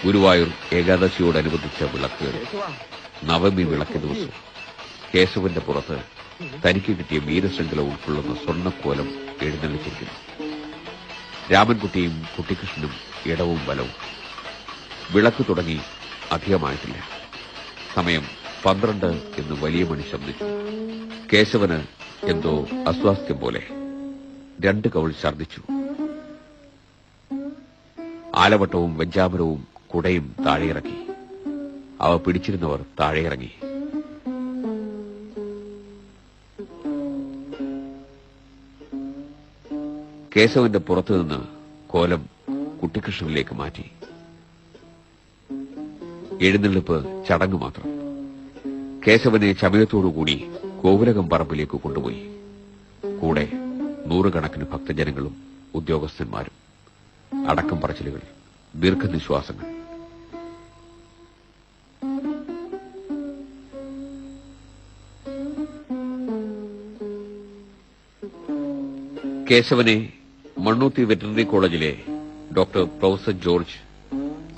ഗുരുവായൂർ ഏകാദശിയോടനുബന്ധിച്ച വിളക്കുകൾ. നവമി വിളക്ക് ദിവസം കേശവന്റെ പുറത്ത് തനിക്ക് കിട്ടിയ വീരശൃംഖല ഉൾക്കൊള്ളുന്ന സ്വർണ്ണക്കോലം എഴുന്നള്ളിച്ചിരിക്കുന്നു. രാമൻകുട്ടിയും കുട്ടിക്കൃഷ്ണനും ഇടവും വലവും. വിളക്ക് തുടങ്ങി അധികമായിട്ടില്ല. സമയം 12 എന്ന് വലിയ മണി ശബ്ദിച്ചു. കേശവന് എന്തോ അസ്വാസ്ഥ്യം പോലെ 2 കവിൾ ഛർദ്ദിച്ചു. ആലവട്ടവും വെഞ്ചാമരവും കുടയും താഴെയിറക്കി. അവ പിടിച്ചിരുന്നവർ താഴെയിറങ്ങി. കേശവന്റെ പുറത്തുനിന്ന് കോലം കുട്ടിക്കൃഷ്ണനിലേക്ക് മാറ്റി. എഴുന്നള്ളിപ്പ് ചടങ്ങ് മാത്രം. കേശവനെ ചമയത്തോടുകൂടി കോവിലകം പറമ്പിലേക്ക് കൊണ്ടുപോയി. കൂടെ 100 കണക്കിന് ഭക്തജനങ്ങളും ഉദ്യോഗസ്ഥന്മാരും. അടക്കം പറച്ചിലുകൾ, ദീർഘനിശ്വാസങ്ങൾ. കേശവനെ മണ്ണൂത്തി വെറ്ററിനറി കോളേജിലെ ഡോക്ടർ പ്രൊഫസർ ജോർജ്,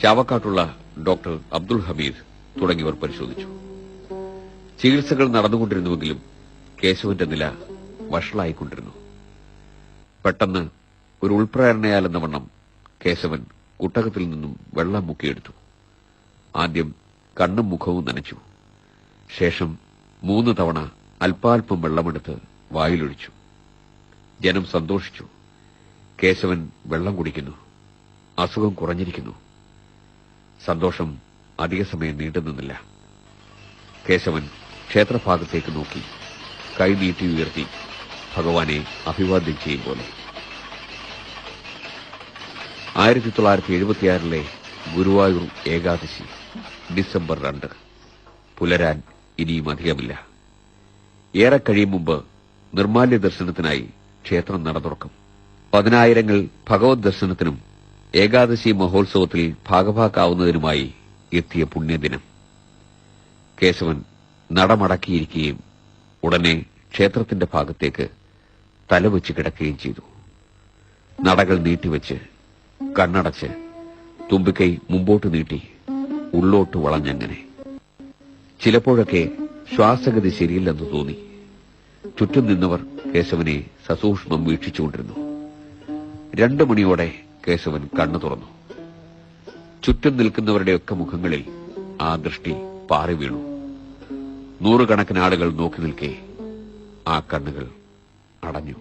ചാവക്കാട്ടുള്ള ഡോക്ടർ അബ്ദുൾ ഹമീദ് തുടങ്ങിയവർ പരിശോധിച്ചു. ചികിത്സകൾ നടന്നുകൊണ്ടിരുന്നുവെങ്കിലും കേശവന്റെ നില വഷളായിക്കൊണ്ടിരുന്നു. പെട്ടെന്ന് ഒരു ഉൾപ്രേരണയാലെന്ന വണ്ണം കേശവൻ കുട്ടകത്തിൽ നിന്നും വെള്ളം മുക്കിയെടുത്തു. ആദ്യം കണ്ണും മുഖവും നനച്ചു. ശേഷം 3 തവണ അല്പാൽപ്പം വെള്ളമെടുത്ത് വായിലൊഴിച്ചു. ജനം സന്തോഷിച്ചു. കേശവൻ വെള്ളം കുടിക്കുന്നു, അസുഖം കുറഞ്ഞിരിക്കുന്നു. സന്തോഷം അധിക സമയം നീണ്ടുനിന്നില്ല. കേശവൻ ക്ഷേത്രഭാഗത്തേക്ക് നോക്കി കൈ നീട്ടി ഉയർത്തി ഭഗവാനെ അഭിവാദ്യം ചെയ്യും പോലെ. 1976 ഗുരുവായൂർ ഏകാദശി ഡിസംബർ 2. പുലരാൻ ഇനിയും അധികമില്ല. ഏറെ കഴിയും മുമ്പ് നിർമ്മാല്യ ദർശനത്തിനായി ക്ഷേത്രം നട തുറക്കും. 10,000 ഭഗവത് ദർശനത്തിനും ഏകാദശി മഹോത്സവത്തിൽ ഭാഗഭാക്കാവുന്നതിനുമായി എത്തിയ പുണ്യദിനം. കേശവൻ നടമടക്കിയിരിക്കുകയും ഉടനെ ക്ഷേത്രത്തിന്റെ ഭാഗത്തേക്ക് തലവെച്ച് കിടക്കുകയും ചെയ്തു. നടകൾ നീട്ടിവെച്ച് കണ്ണടച്ച് തുമ്പിക്കൈ മുമ്പോട്ട് നീട്ടി ഉള്ളോട്ട് വളഞ്ഞങ്ങനെ. ചിലപ്പോഴൊക്കെ ശ്വാസഗതി ശരിയില്ലെന്ന് തോന്നി. ചുറ്റും നിന്നവർ കേശവനെ സസൂക്ഷ്മം വീക്ഷിച്ചുകൊണ്ടിരുന്നു. 2 മണിയോടെ കേശവൻ കണ്ണു തുറന്നു. ചുറ്റും നിൽക്കുന്നവരുടെയൊക്കെ മുഖങ്ങളിൽ ആ ദൃഷ്ടി പാറി വീണു. 100 കണക്കിന് ആളുകൾ നോക്കി നിൽക്കെ ആ കണ്ണുകൾ അടഞ്ഞു.